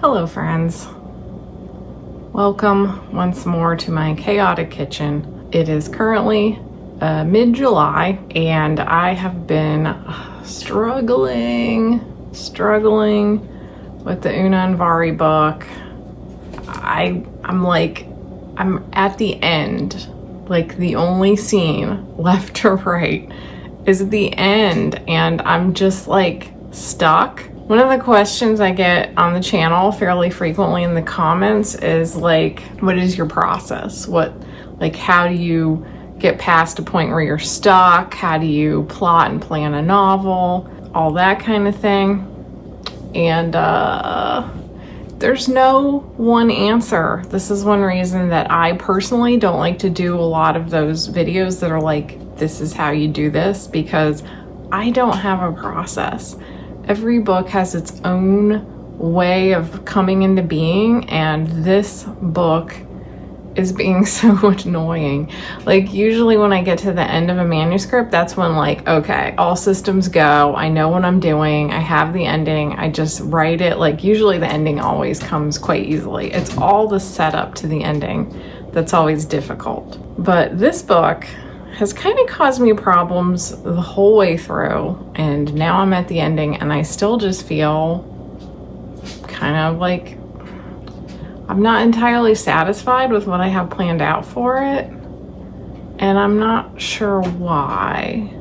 Hello friends, welcome once more to my chaotic kitchen. It is currently mid-July and I have been struggling with the Una and Vari book. I'm at the end, like the only scene left to write is the end, and I'm just like stuck. One of the questions I get on the channel fairly frequently in the comments is like, what is your process? How do you get past a point where you're stuck? How do you plot and plan a novel? All that kind of thing. And there's no one answer. This is one reason that I personally don't like to do a lot of those videos that are like, this is how you do this, because I don't have a process. Every book has its own way of coming into being, and this book is being so annoying. Like, usually when I get to the end of a manuscript, that's when like, okay, all systems go. I know what I'm doing. I have the ending. I just write it. Like, usually the ending always comes quite easily. It's all the setup to the ending that's always difficult. But this book has kind of caused me problems the whole way through, and now I'm at the ending and I still just feel kind of like I'm not entirely satisfied with what I have planned out for it, and I'm not sure why.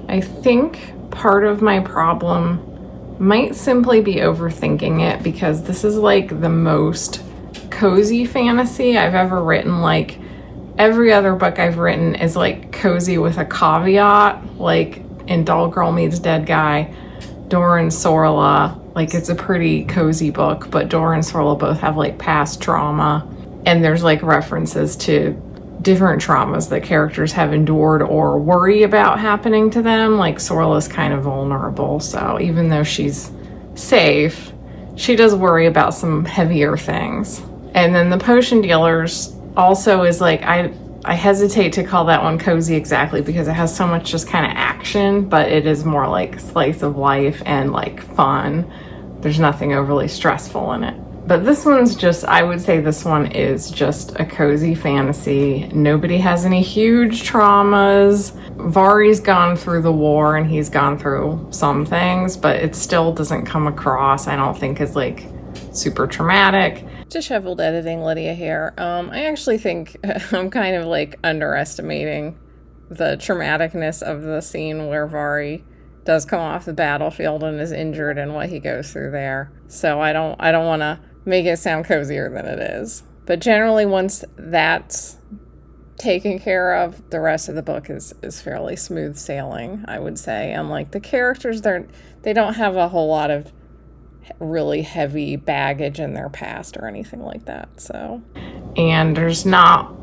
I think part of my problem might simply be overthinking it, because this is like the most cozy fantasy I've ever written. Like, every other book I've written is like cozy with a caveat, like in Doll Girl Meets Dead Guy, Dora and Sorla, like it's a pretty cozy book, but Dora and Sorla both have like past trauma, and there's like references to different traumas that characters have endured or worry about happening to them. Like, Sorla's kind of vulnerable, so even though she's safe, she does worry about some heavier things. And then the potion dealers also is like, I hesitate to call that one cozy exactly, because it has so much just kind of action, but it is more like slice of life and like fun. There's nothing overly stressful in it. But this one's just, I would say this one is just a cozy fantasy. Nobody has any huge traumas. Vari's gone through the war and he's gone through some things, but it still doesn't come across, I don't think, as like super traumatic. Disheveled editing, Lydia here. I actually think I'm kind of like underestimating the traumaticness of the scene where Vari does come off the battlefield and is injured, and what he goes through there. So I don't want to make it sound cozier than it is. But generally, once that's taken care of, the rest of the book is fairly smooth sailing, I would say. And like, the characters, they don't have a whole lot of really heavy baggage in their past or anything like that. So, and there's not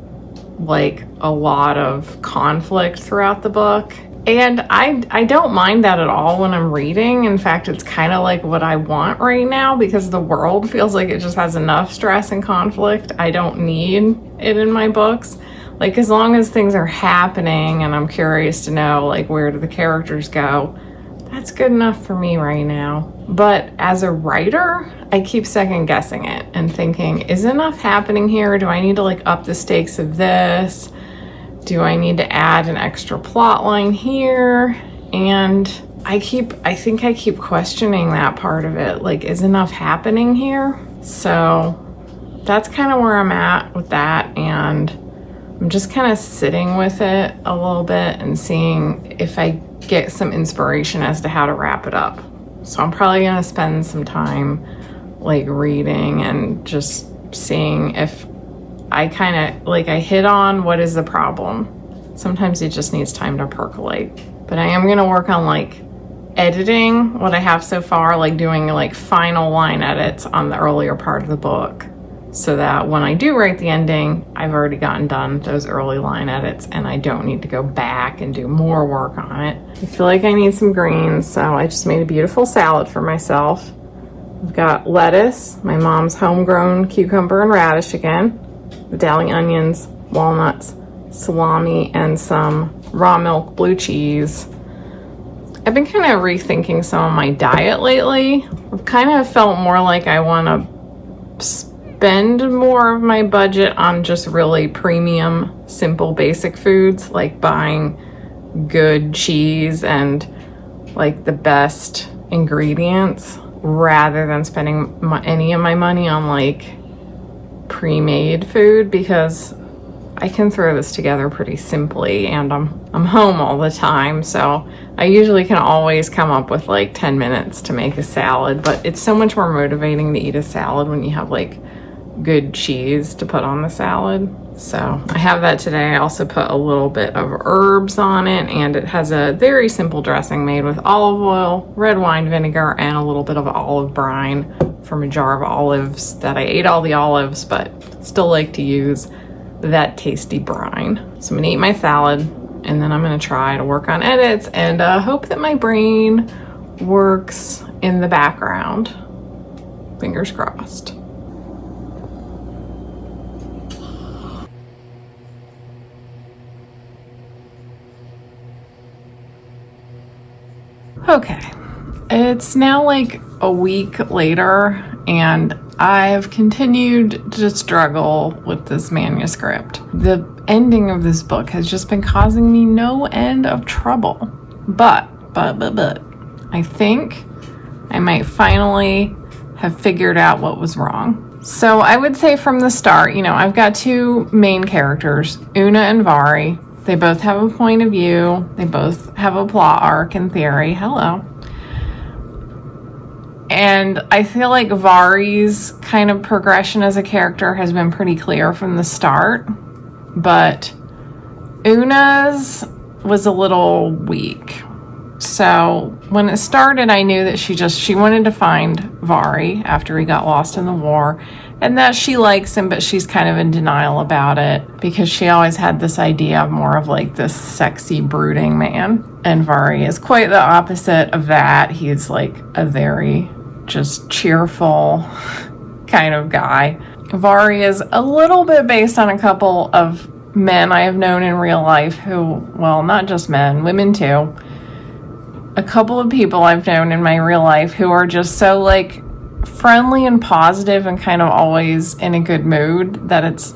like a lot of conflict throughout the book, and I don't mind that at all when I'm reading. In fact, it's kind of like what I want right now, because the world feels like it just has enough stress and conflict. I don't need it in my books. Like, as long as things are happening and I'm curious to know like, where do the characters go, that's good enough for me right now. But as a writer, I keep second guessing it and thinking, is enough happening here? Do I need to like up the stakes of this? Do I need to add an extra plot line here? And I think I keep questioning that part of it. Like, is enough happening here? So that's kind of where I'm at with that. And I'm just kind of sitting with it a little bit and seeing if I get some inspiration as to how to wrap it up. So I'm probably going to spend some time like reading and just seeing if I kind of like, I hit on what is the problem. Sometimes it just needs time to percolate. But I am going to work on like editing what I have so far, like doing like final line edits on the earlier part of the book, so that when I do write the ending, I've already gotten done those early line edits and I don't need to go back and do more work on it. I feel like I need some greens, so I just made a beautiful salad for myself. I've got lettuce, my mom's homegrown cucumber and radish again, medallion onions, walnuts, salami, and some raw milk blue cheese. I've been kind of rethinking some of my diet lately. I've kind of felt more like I want to spend more of my budget on just really premium, simple, basic foods, like buying good cheese and like the best ingredients, rather than spending any of my money on like pre-made food, because I can throw this together pretty simply, and I'm home all the time, so I usually can always come up with like 10 minutes to make a salad. But it's so much more motivating to eat a salad when you have like good cheese to put on the salad. So I have that today. I also put a little bit of herbs on it, and it has a very simple dressing made with olive oil, red wine vinegar, and a little bit of olive brine from a jar of olives that I ate all the olives, but still like to use that tasty brine. So I'm gonna eat my salad, and then I'm gonna try to work on edits and hope that my brain works in the background. Fingers crossed. Okay, it's now like a week later, and I've continued to struggle with this manuscript. The ending of this book has just been causing me no end of trouble. But, I think I might finally have figured out what was wrong. So I would say from the start, I've got two main characters, Una and Vari. They both have a point of view. They both have a plot arc in theory. Hello. And I feel like Vari's kind of progression as a character has been pretty clear from the start, but Una's was a little weak. So when it started, I knew that she wanted to find Vari after he got lost in the war, and that she likes him, but she's kind of in denial about it because she always had this idea of more of like this sexy, brooding man. And Vari is quite the opposite of that. He's like a very just cheerful kind of guy. Vari is a little bit based on a couple of men I have known in real life who, well, not just men, women too. A couple of people I've known in my real life who are just so like friendly and positive and kind of always in a good mood that it's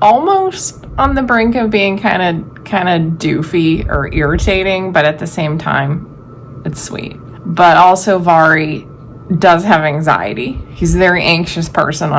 almost on the brink of being kind of doofy or irritating, but at the same time, it's sweet. But also Vari does have anxiety. He's a very anxious person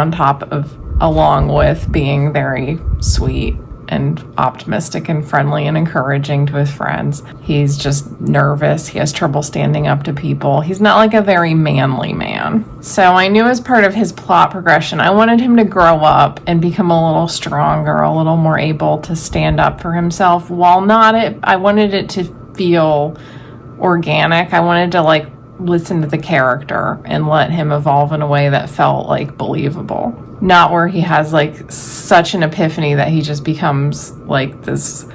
along with being very sweet and optimistic and friendly and encouraging to his friends. He's just nervous. He has trouble standing up to people. He's not like a very manly man. So I knew as part of his plot progression, I wanted him to grow up and become a little stronger, a little more able to stand up for himself. I wanted it to feel organic. I wanted to like listen to the character and let him evolve in a way that felt like believable. Not where he has like such an epiphany that he just becomes like this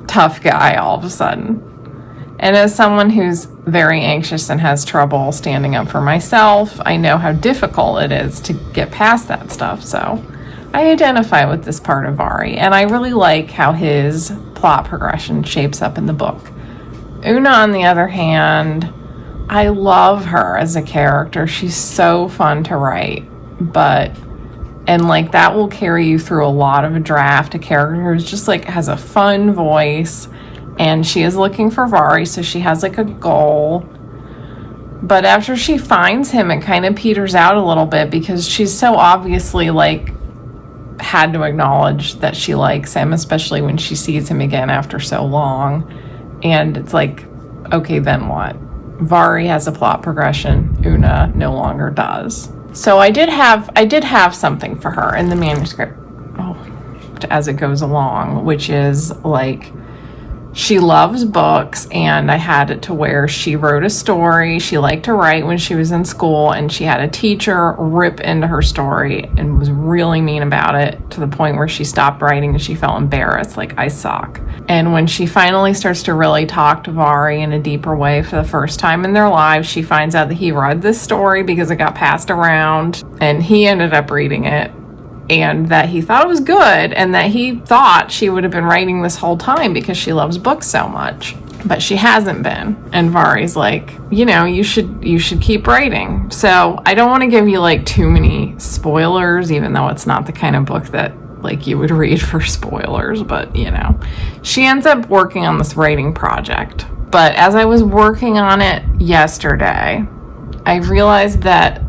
tough guy all of a sudden. And as someone who's very anxious and has trouble standing up for myself, I know how difficult it is to get past that stuff. So I identify with this part of Vari, and I really like how his plot progression shapes up in the book. Una, on the other hand, I love her as a character. She's so fun to write, and like that will carry you through a lot of a draft. A character who's just like has a fun voice, and she is looking for Vari, so she has like a goal. But after she finds him, it kind of peters out a little bit because she's so obviously like had to acknowledge that she likes him, especially when she sees him again after so long. And it's like, okay, then what? Vari has a plot progression. Una no longer does. So I did have something for her in the manuscript as it goes along, which is like she loves books, and I had it to where she wrote a story. She liked to write when she was in school, and she had a teacher rip into her story and was really mean about it to the point where she stopped writing and she felt embarrassed, like, I suck. And when she finally starts to really talk to Vari in a deeper way for the first time in their lives, she finds out that he read this story because it got passed around and he ended up reading it, and that he thought it was good, and that he thought she would have been writing this whole time because she loves books so much. but she hasn't been. And Vari's like, you know, you should keep writing. So I don't want to give you like too many spoilers, even though it's not the kind of book that like you would read for spoilers, but you know, she ends up working on this writing project. But as I was working on it yesterday, I realized that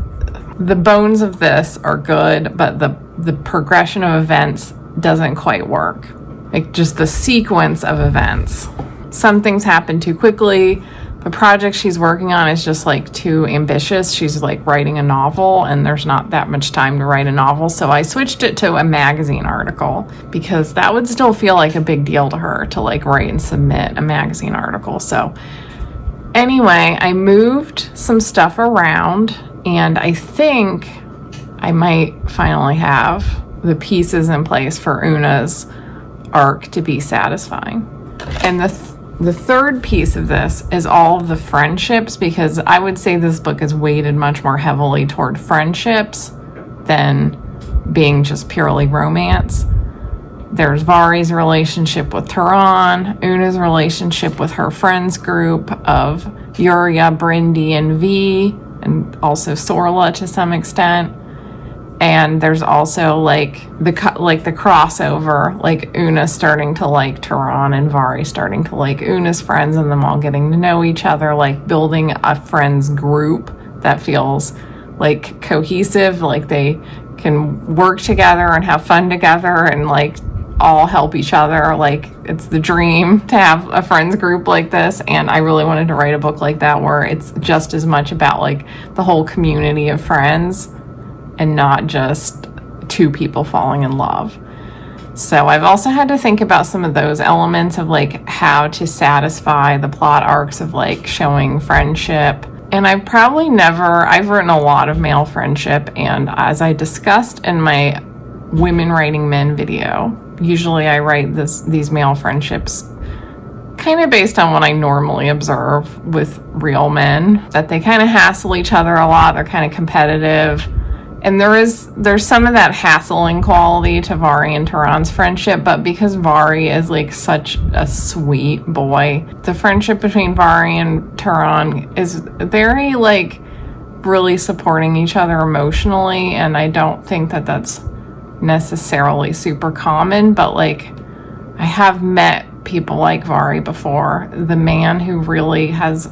the bones of this are good, but the progression of events doesn't quite work. Like just the sequence of events. Some things happen too quickly. The project she's working on is just like too ambitious. She's like writing a novel and there's not that much time to write a novel. So I switched it to a magazine article because that would still feel like a big deal to her to like write and submit a magazine article. So anyway, I moved some stuff around and I think I might finally have the pieces in place for Una's arc to be satisfying. And the third piece of this is all of the friendships, because I would say this book is weighted much more heavily toward friendships than being just purely romance. There's Vari's relationship with Turan, Una's relationship with her friends group of Yuria, Brindy, and V, and also Sorla to some extent. And there's also like the crossover, like Una starting to like Turan and Vari starting to like Una's friends, and them all getting to know each other, like building a friends group that feels like cohesive, like they can work together and have fun together and like all help each other. Like it's the dream to have a friends group like this. And I really wanted to write a book like that where it's just as much about like the whole community of friends and not just two people falling in love. So I've also had to think about some of those elements of like how to satisfy the plot arcs of like showing friendship. And I've written a lot of male friendship, and as I discussed in my Women Writing Men video, usually I write these male friendships kind of based on what I normally observe with real men, that they kind of hassle each other a lot, they're kind of competitive. And there's some of that hassling quality to Vari and Turan's friendship, but because Vari is like such a sweet boy, the friendship between Vari and Turan is very like really supporting each other emotionally, and I don't think that that's necessarily super common, but like I have met people like Vari before, the man who really has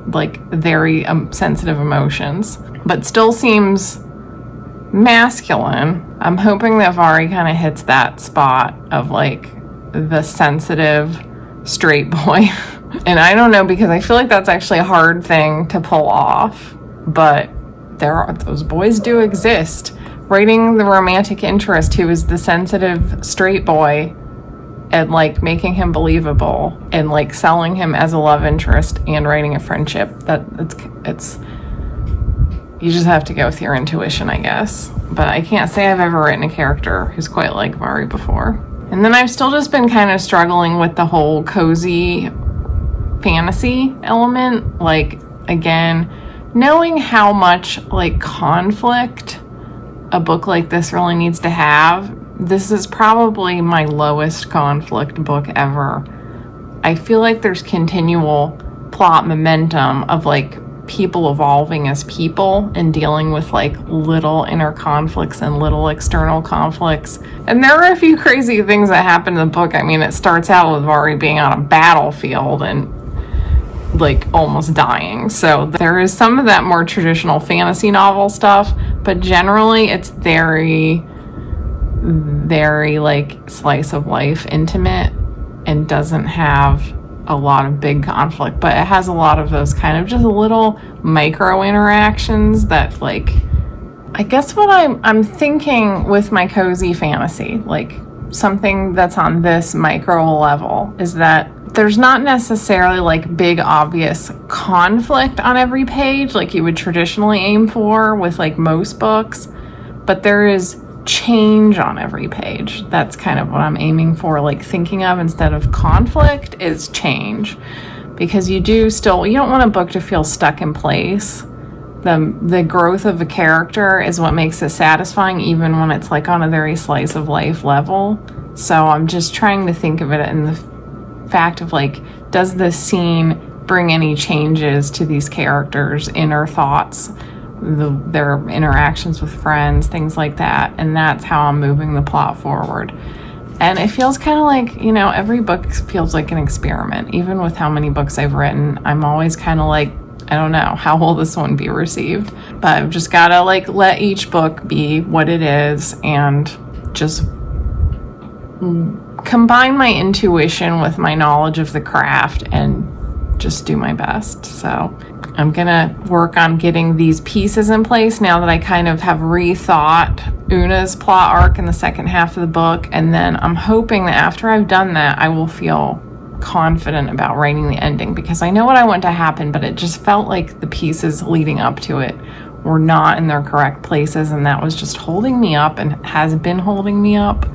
like very sensitive emotions, but still seems masculine. I'm hoping that Vari kind of hits that spot of like the sensitive straight boy. And I don't know, because I feel like that's actually a hard thing to pull off, but those boys do exist. Writing the romantic interest who is the sensitive straight boy and like making him believable and like selling him as a love interest and writing a friendship, it's you just have to go with your intuition, I guess. But I can't say I've ever written a character who's quite like Vari before. And then I've still just been kind of struggling with the whole cozy fantasy element. Like, again, knowing how much like conflict a book like this really needs to have. This is probably my lowest conflict book ever. I feel like there's continual plot momentum of like people evolving as people and dealing with like little inner conflicts and little external conflicts. And there are a few crazy things that happen in the book. I mean, it starts out with Vari being on a battlefield and like almost dying. So there is some of that more traditional fantasy novel stuff, but generally it's very, very like slice of life intimate and doesn't have a lot of big conflict, but it has a lot of those kind of just little micro interactions that like, I guess what I'm thinking with my cozy fantasy, like something that's on this micro level, is that there's not necessarily like big obvious conflict on every page like you would traditionally aim for with like most books, but there is change on every page. That's kind of what I'm aiming for, like thinking of instead of conflict is change, because you don't want a book to feel stuck in place. The growth of a character is what makes it satisfying, even when it's like on a very slice of life level. So I'm just trying to think of it in the fact of like does this scene bring any changes to these characters' inner thoughts, their interactions with friends, things like that. And that's how I'm moving the plot forward. And it feels kind of like, you know, every book feels like an experiment. Even with how many books I've written, I'm always kind of like, I don't know, how will this one be received? But I've just got to like let each book be what it is and just combine my intuition with my knowledge of the craft and just do my best. So I'm gonna work on getting these pieces in place now that I kind of have rethought Una's plot arc in the second half of the book. And then I'm hoping that after I've done that, I will feel confident about writing the ending, because I know what I want to happen, but it just felt like the pieces leading up to it were not in their correct places, and that was just holding me up and has been holding me up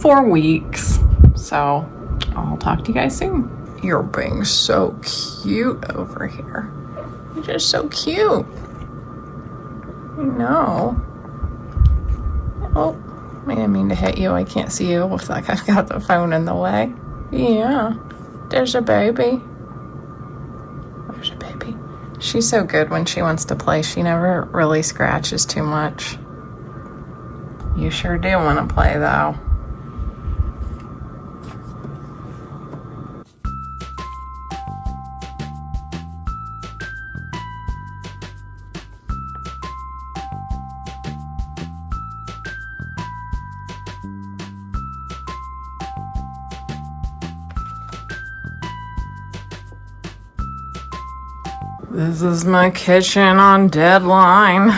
for weeks. So I'll talk to you guys soon. You're being so cute over here. You're just so cute. No. Oh, I didn't mean to hit you. I can't see you. Looks like I've got the phone in the way. Yeah. There's a baby. There's a baby. She's so good when she wants to play. She never really scratches too much. You sure do want to play, though. This is my kitchen on deadline.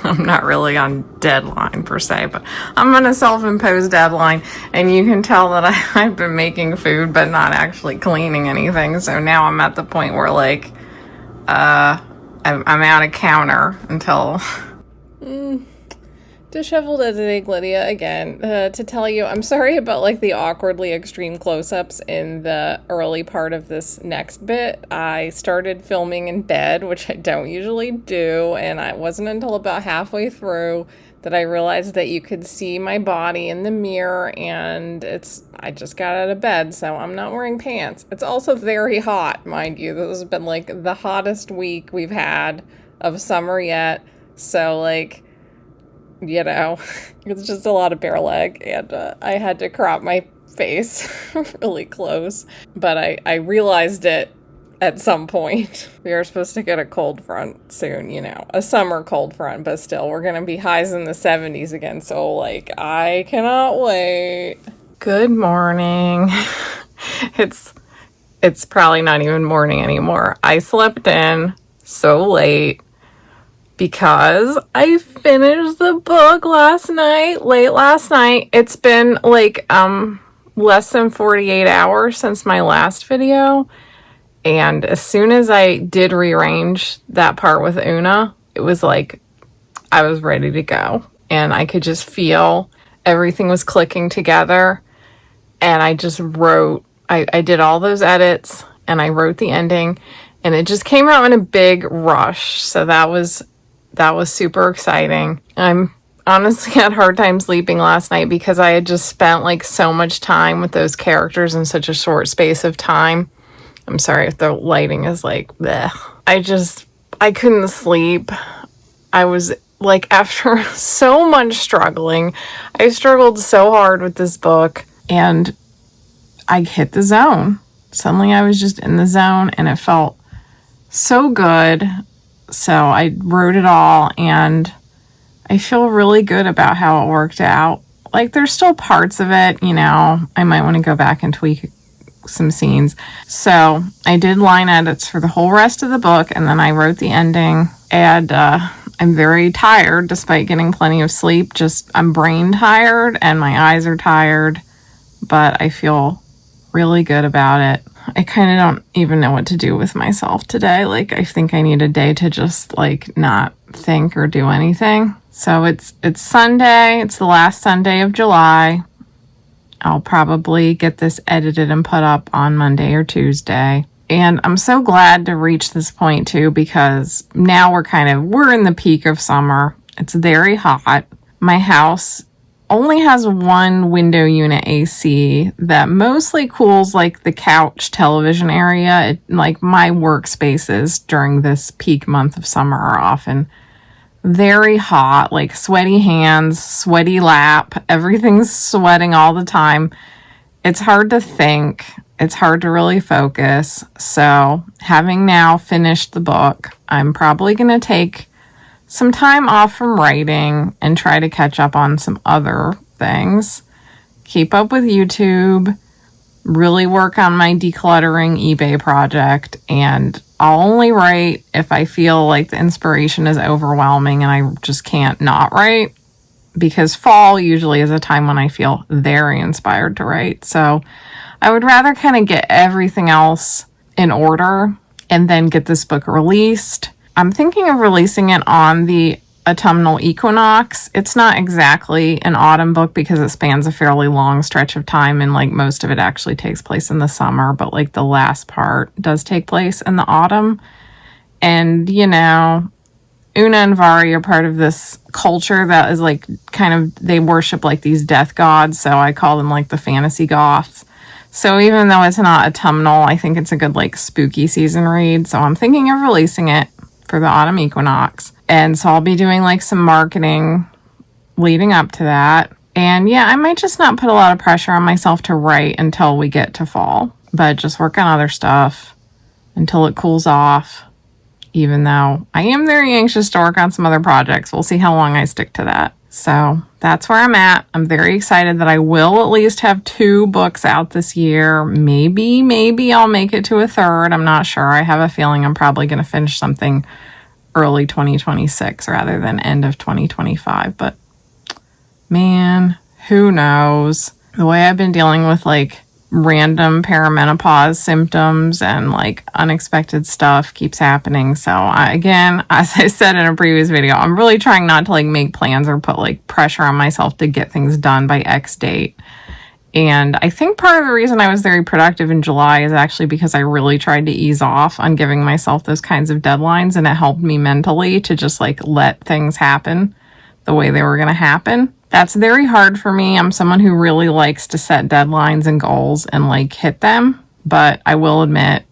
I'm not really on deadline per se, but I'm on a self-imposed deadline, and you can tell that I've been making food but not actually cleaning anything. So now I'm at the point where like I'm out of counter until disheveled as an egg, Lydia, again, to tell you, I'm sorry about like the awkwardly extreme close-ups in the early part of this next bit. I started filming in bed, which I don't usually do, and it wasn't until about halfway through that I realized that you could see my body in the mirror, and I just got out of bed, so I'm not wearing pants. It's also very hot, mind you. This has been like the hottest week we've had of summer yet, so like, you know, it's just a lot of bare leg, and I had to crop my face really close, but I realized it at some point. We are supposed to get a cold front soon, you know, a summer cold front, but still, we're gonna be highs in the 70s again, so like, I cannot wait. Good morning. It's probably not even morning anymore. I slept in so late because I finished the book late last night. It's been like less than 48 hours since my last video, and as soon as I did rearrange that part with Una, it was like I was ready to go, and I could just feel everything was clicking together, and I just wrote, I did all those edits, and I wrote the ending, and it just came out in a big rush, so that was super exciting. I'm honestly had a hard time sleeping last night because I had just spent like so much time with those characters in such a short space of time. I'm sorry if the lighting is like bleh. I couldn't sleep. I was like, after so much struggling, I struggled so hard with this book, and I hit the zone. Suddenly I was just in the zone, and it felt so good. So I wrote it all, and I feel really good about how it worked out. Like, there's still parts of it, you know, I might want to go back and tweak some scenes. So I did line edits for the whole rest of the book, and then I wrote the ending, and I'm very tired despite getting plenty of sleep. Just, I'm brain tired and my eyes are tired, but I feel really good about it. I kind of don't even know what to do with myself today. Like, I think I need a day to just like not think or do anything. So it's Sunday. It's the last Sunday of July. I'll probably get this edited and put up on Monday or Tuesday. And I'm so glad to reach this point too, because now we're in the peak of summer. It's very hot. My house only has one window unit AC that mostly cools like the couch television area. Like my workspaces during this peak month of summer are often very hot, like sweaty hands, sweaty lap, everything's sweating all the time. It's hard to think. It's hard to really focus. So having now finished the book, I'm probably going to take some time off from writing and try to catch up on some other things. Keep up with YouTube, really work on my decluttering eBay project, and I'll only write if I feel like the inspiration is overwhelming and I just can't not write, because fall usually is a time when I feel very inspired to write. So I would rather kind of get everything else in order and then get this book released. I'm thinking of releasing it on the autumnal equinox. It's not exactly an autumn book because it spans a fairly long stretch of time, and like most of it actually takes place in the summer, but like the last part does take place in the autumn. And, you know, Una and Vari are part of this culture that is like kind of, they worship like these death gods, so I call them like the fantasy goths. So even though it's not autumnal, I think it's a good like spooky season read. So I'm thinking of releasing it for the autumn equinox. And so I'll be doing like some marketing leading up to that. And yeah, I might just not put a lot of pressure on myself to write until we get to fall, but just work on other stuff until it cools off, even though I am very anxious to work on some other projects. We'll see how long I stick to that. So that's where I'm at. I'm very excited that I will at least have 2 books out this year. Maybe I'll make it to a third. I'm not sure. I have a feeling I'm probably going to finish something early 2026 rather than end of 2025. But man, who knows? The way I've been dealing with like random perimenopause symptoms and like unexpected stuff keeps happening. So again, as I said in a previous video, I'm really trying not to like make plans or put like pressure on myself to get things done by X date. And I think part of the reason I was very productive in July is actually because I really tried to ease off on giving myself those kinds of deadlines, and it helped me mentally to just like let things happen the way they were going to happen. That's very hard for me. I'm someone who really likes to set deadlines and goals and like hit them, but I will admit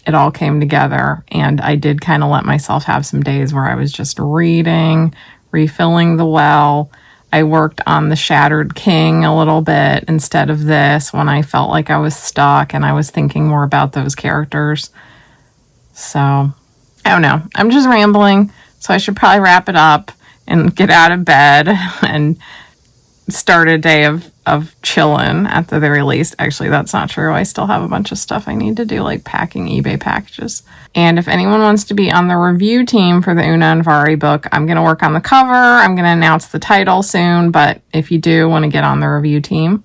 it all came together, and I did kind of let myself have some days where I was just reading, refilling the well. I worked on the Shattered King a little bit instead of this when I felt like I was stuck and I was thinking more about those characters. So I don't know. I'm just rambling, so I should probably wrap it up and get out of bed and start a day of chilling at the very least. Actually, that's not true. I still have a bunch of stuff I need to do, like packing eBay packages. And if anyone wants to be on the review team for the Una and Vari book, I'm going to work on the cover. I'm going to announce the title soon. But if you do want to get on the review team,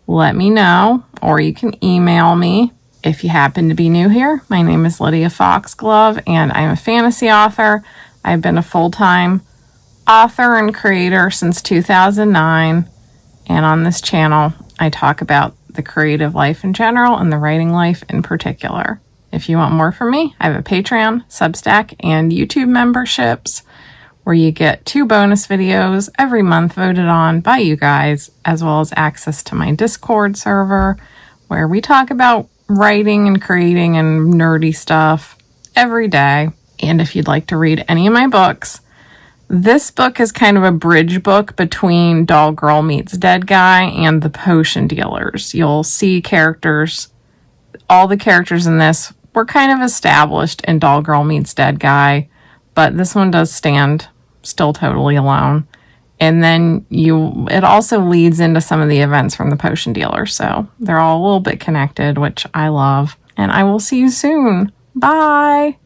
let me know, or you can email me. If you happen to be new here, my name is Lydia Foxglove, and I'm a fantasy author. I've been a full-time author and creator since 2009, and on this channel I talk about the creative life in general and the writing life in particular. If you want more from me, I have a Patreon, Substack, and YouTube memberships where you get 2 bonus videos every month voted on by you guys, as well as access to my Discord server where we talk about writing and creating and nerdy stuff every day. And if you'd like to read any of my books, this book is kind of a bridge book between Doll Girl Meets Dead Guy and the Potion Dealers. You'll see characters, all the characters in this were kind of established in Doll Girl Meets Dead Guy, but this one does stand still totally alone. And then it also leads into some of the events from the Potion Dealers, so they're all a little bit connected, which I love. And I will see you soon. Bye!